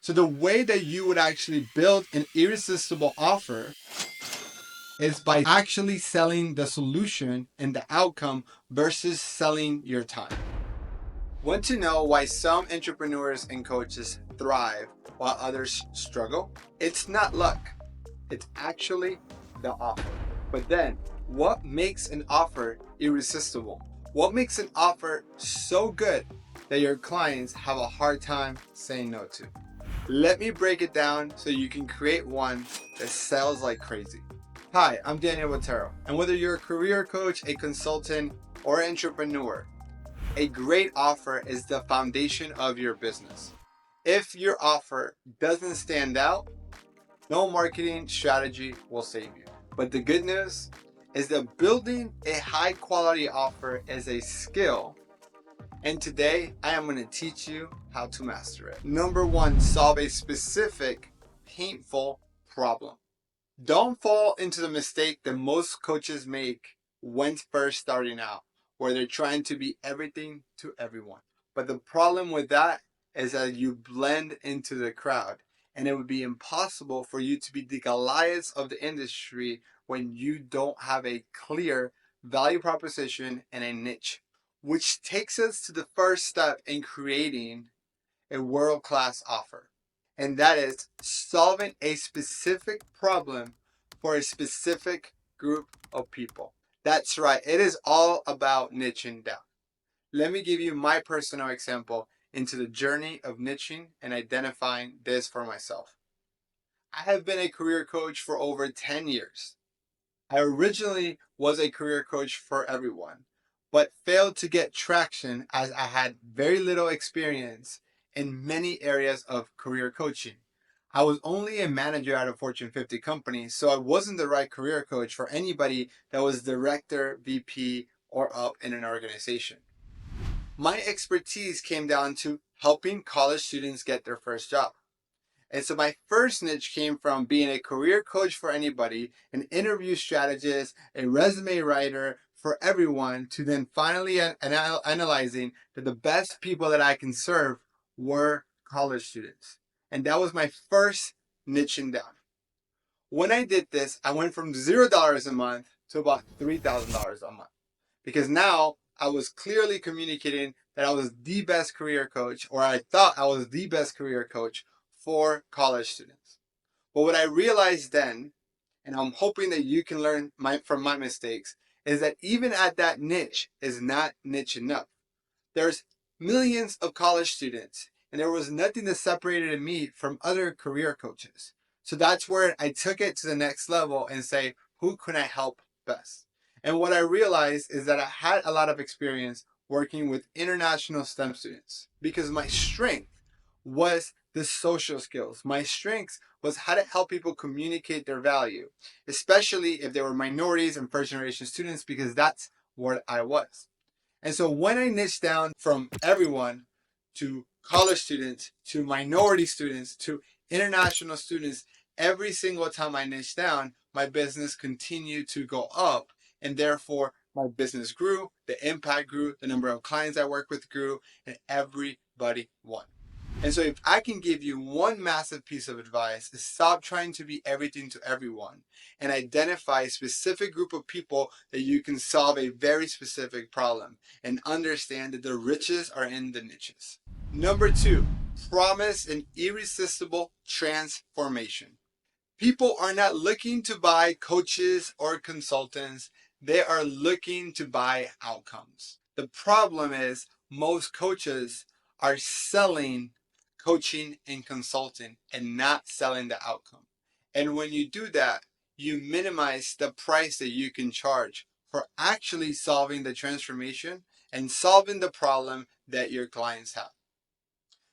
So the way that you would actually build an irresistible offer is by actually selling the solution and the outcome versus selling your time. Want to know why some entrepreneurs and coaches thrive while others struggle? It's not luck. It's actually the offer. But then, what makes an offer irresistible? What makes an offer so good that your clients have a hard time saying no to? Let me break it down so you can create one that sells like crazy. Hi, I'm Daniel Botero, and whether you're a career coach, a consultant, or an entrepreneur, a great offer is the foundation of your business. If your offer doesn't stand out, no marketing strategy will save you. But the good news is that building a high quality offer is a skill. And today I am going to teach you how to master it. Number one, solve a specific painful problem. Don't fall into the mistake that most coaches make when first starting out, where they're trying to be everything to everyone. But the problem with that is that you blend into the crowd, and it would be impossible for you to be the Goliath of the industry when you don't have a clear value proposition and a niche. Which takes us to the first step in creating a world-class offer. And that is solving a specific problem for a specific group of people. That's right, it is all about niching down. Let me give you my personal example into the journey of niching and identifying this for myself. I have been a career coach for over 10 years. I originally was a career coach for everyone, but failed to get traction as I had very little experience in many areas of career coaching. I was only a manager at a Fortune 50 company, so I wasn't the right career coach for anybody that was director, VP, or up in an organization. My expertise came down to helping college students get their first job. And so my first niche came from being a career coach for anybody, an interview strategist, a resume writer for everyone, to then finally analyzing that the best people that I can serve were college students. And that was my first niching down. When I did this, I went from $0 a month to about $3,000 a month, because now I was clearly communicating that I was the best career coach, or I thought I was the best career coach for college students. But what I realized then, and I'm hoping that you can learn from my mistakes, is that even at that niche is not niche enough. There's millions of college students, and there was nothing that separated me from other career coaches. So that's where I took it to the next level and say, who can I help best? And what I realized is that I had a lot of experience working with international STEM students, because my strength was the social skills. My strength was how to help people communicate their value, especially if they were minorities and first generation students, because that's what I was. And so when I niched down from everyone to college students, to minority students, to international students, every single time I niched down, my business continued to go up. And therefore, my business grew, the impact grew, the number of clients I work with grew, and everybody won. And so if I can give you one massive piece of advice, is stop trying to be everything to everyone and identify a specific group of people that you can solve a very specific problem, and understand that the riches are in the niches. Number two, promise an irresistible transformation. People are not looking to buy coaches or consultants. They are looking to buy outcomes. The problem is most coaches are selling coaching and consulting and not selling the outcome. And when you do that, you minimize the price that you can charge for actually solving the transformation and solving the problem that your clients have.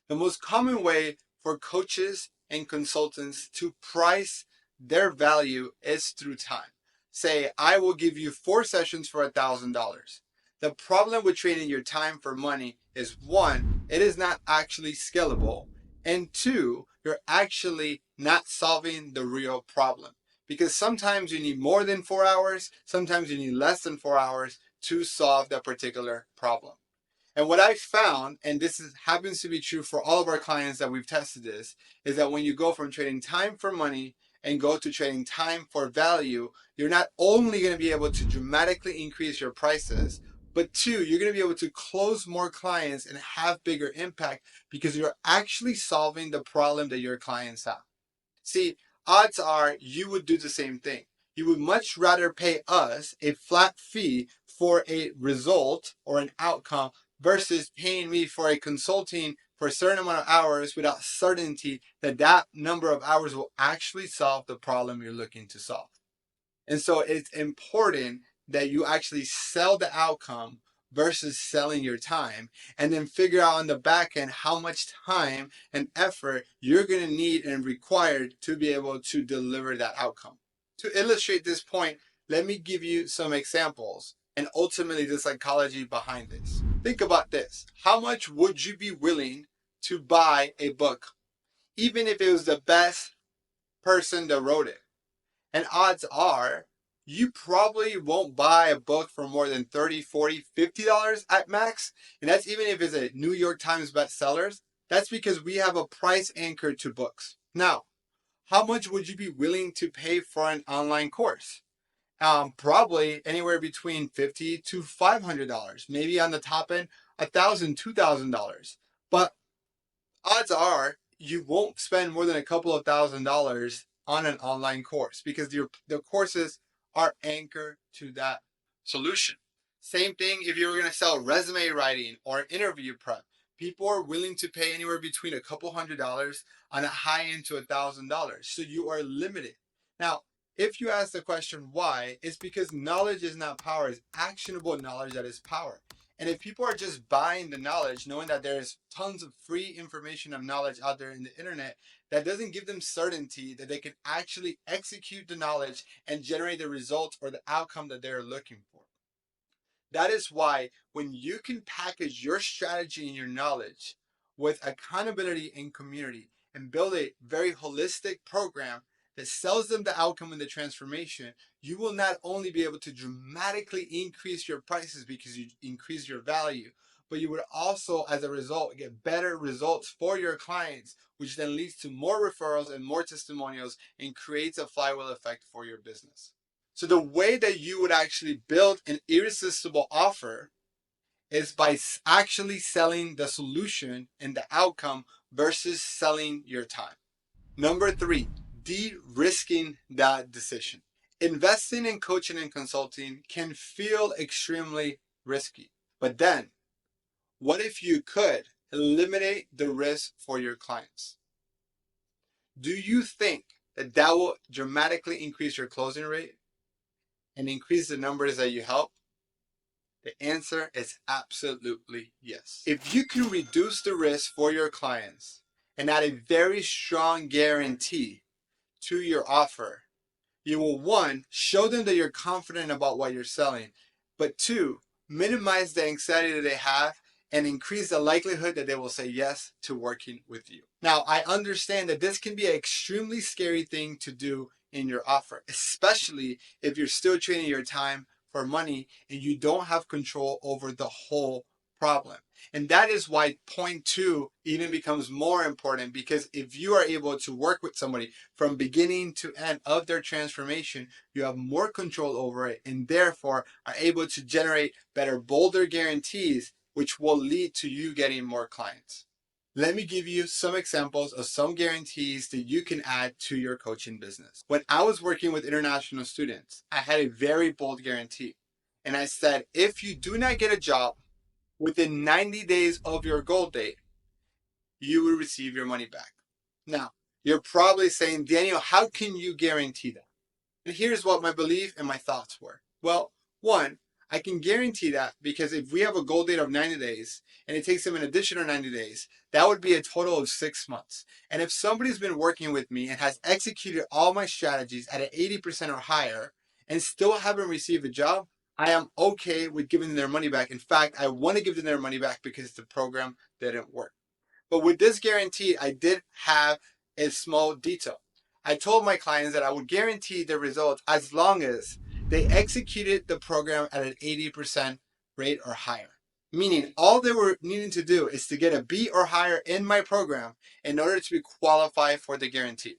The most common way for coaches and consultants to price their value is through time. Say, I will give you 4 sessions for $1,000. The problem with trading your time for money is, one, it is not actually scalable, and two, you're actually not solving the real problem. Because sometimes you need more than 4 hours, sometimes you need less than 4 hours to solve that particular problem. And what I found, and happens to be true for all of our clients that we've tested this, is that when you go from trading time for money and go to trading time for value, you're not only going to be able to dramatically increase your prices, but two, you're going to be able to close more clients and have bigger impact because you're actually solving the problem that your clients have. See, odds are you would do the same thing. You would much rather pay us a flat fee for a result or an outcome versus paying me for a consulting for a certain amount of hours without certainty that that number of hours will actually solve the problem you're looking to solve. And so it's important that you actually sell the outcome versus selling your time, and then figure out on the back end how much time and effort you're going to need and required to be able to deliver that outcome. To illustrate this point, let me give you some examples and ultimately the psychology behind this. Think about this. How much would you be willing to buy a book, even if it was the best person that wrote it? And odds are you probably won't buy a book for more than $30, $40, $50 at max. And that's even if it's a New York Times bestseller. That's because we have a price anchor to books. Now, how much would you be willing to pay for an online course? Probably anywhere between $50 to $500, maybe on the top end, $1,000, $2,000. But odds are you won't spend more than a couple of $1,000s on an online course because the courses are anchored to that solution. Same thing if you were going to sell resume writing or interview prep. People are willing to pay anywhere between a couple $100s on a high end to $1,000. So you are limited. Now, if you ask the question why, it's because knowledge is not power, it's actionable knowledge that is power. And if people are just buying the knowledge, knowing that there's tons of free information of knowledge out there in the internet, that doesn't give them certainty that they can actually execute the knowledge and generate the results or the outcome that they're looking for. That is why when you can package your strategy and your knowledge with accountability and community and build a very holistic program that sells them the outcome and the transformation, you will not only be able to dramatically increase your prices because you increase your value, but you would also, as a result, get better results for your clients, which then leads to more referrals and more testimonials and creates a flywheel effect for your business. So the way that you would actually build an irresistible offer is by actually selling the solution and the outcome versus selling your time. Number 3, de-risking that decision. Investing in coaching and consulting can feel extremely risky. But then, what if you could eliminate the risk for your clients? Do you think that that will dramatically increase your closing rate and increase the numbers that you help? The answer is absolutely yes. If you can reduce the risk for your clients and add a very strong guarantee to your offer, you will, one, show them that you're confident about what you're selling, but two, minimize the anxiety that they have and increase the likelihood that they will say yes to working with you. Now, I understand that this can be an extremely scary thing to do in your offer, especially if you're still trading your time for money and you don't have control over the whole problem. And that is why point 2 even becomes more important, because if you are able to work with somebody from beginning to end of their transformation, you have more control over it and therefore are able to generate better, bolder guarantees, which will lead to you getting more clients. Let me give you some examples of some guarantees that you can add to your coaching business. When I was working with international students, I had a very bold guarantee. And I said, if you do not get a job within 90 days of your goal date, you will receive your money back. Now, you're probably saying, Daniel, how can you guarantee that? And here's what my belief and my thoughts were. Well, one, I can guarantee that because if we have a goal date of 90 days and it takes them an additional 90 days, that would be a total of 6 months. And if somebody's been working with me and has executed all my strategies at an 80% or higher and still haven't received a job, I am okay with giving them their money back. In fact, I want to give them their money back because the program didn't work. But with this guarantee, I did have a small detail. I told my clients that I would guarantee the results as long as they executed the program at an 80% rate or higher. Meaning all they were needing to do is to get a B or higher in my program in order to be qualified for the guarantee.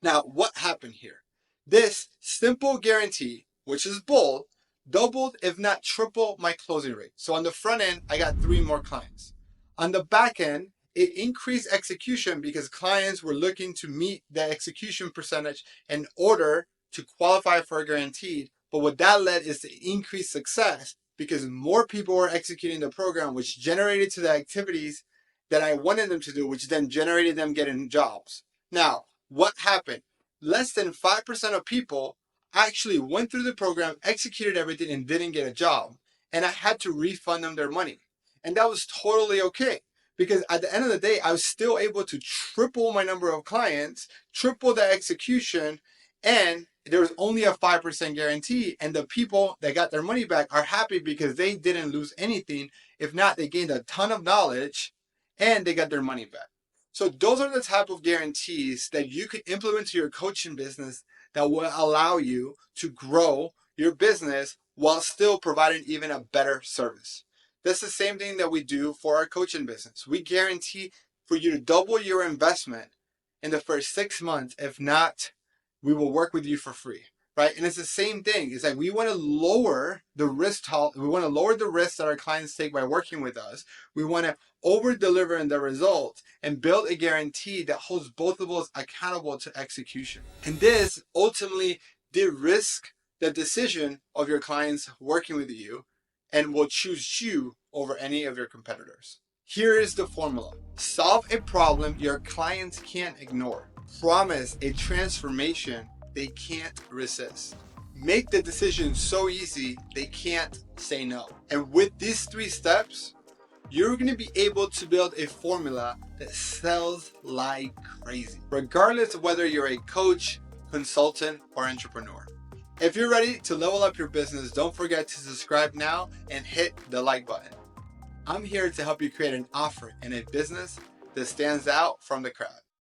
Now, what happened here? This simple guarantee, which is bold, doubled, if not triple, my closing rate. So on the front end, I got 3 more clients. On the back end, it increased execution because clients were looking to meet the execution percentage in order to qualify for a guaranteed. But what that led is to increased success because more people were executing the program, which generated to the activities that I wanted them to do, which then generated them getting jobs. Now, what happened? Less than 5% of people actually went through the program, executed everything, and didn't get a job. And I had to refund them their money. And that was totally okay. Because at the end of the day, I was still able to triple my number of clients, triple the execution, and there was only a 5% guarantee. And the people that got their money back are happy because they didn't lose anything. If not, they gained a ton of knowledge and they got their money back. So those are the type of guarantees that you can implement to your coaching business that will allow you to grow your business while still providing even a better service. That's the same thing that we do for our coaching business. We guarantee for you to double your investment in the first 6 months. If not, we will work with you for free, right? And it's the same thing. It's like we want to lower the risk. We want to lower the risk that our clients take by working with us. We want to over deliver in the result and build a guarantee that holds both of us accountable to execution. And this ultimately de-risk the decision of your clients working with you and will choose you over any of your competitors. Here is the formula. Solve a problem your clients can't ignore. Promise a transformation they can't resist. Make the decision so easy they can't say no. And with these 3 steps, you're going to be able to build a formula that sells like crazy, regardless of whether you're a coach, consultant, or entrepreneur. If you're ready to level up your business, don't forget to subscribe now and hit the like button. I'm here to help you create an offer in a business that stands out from the crowd.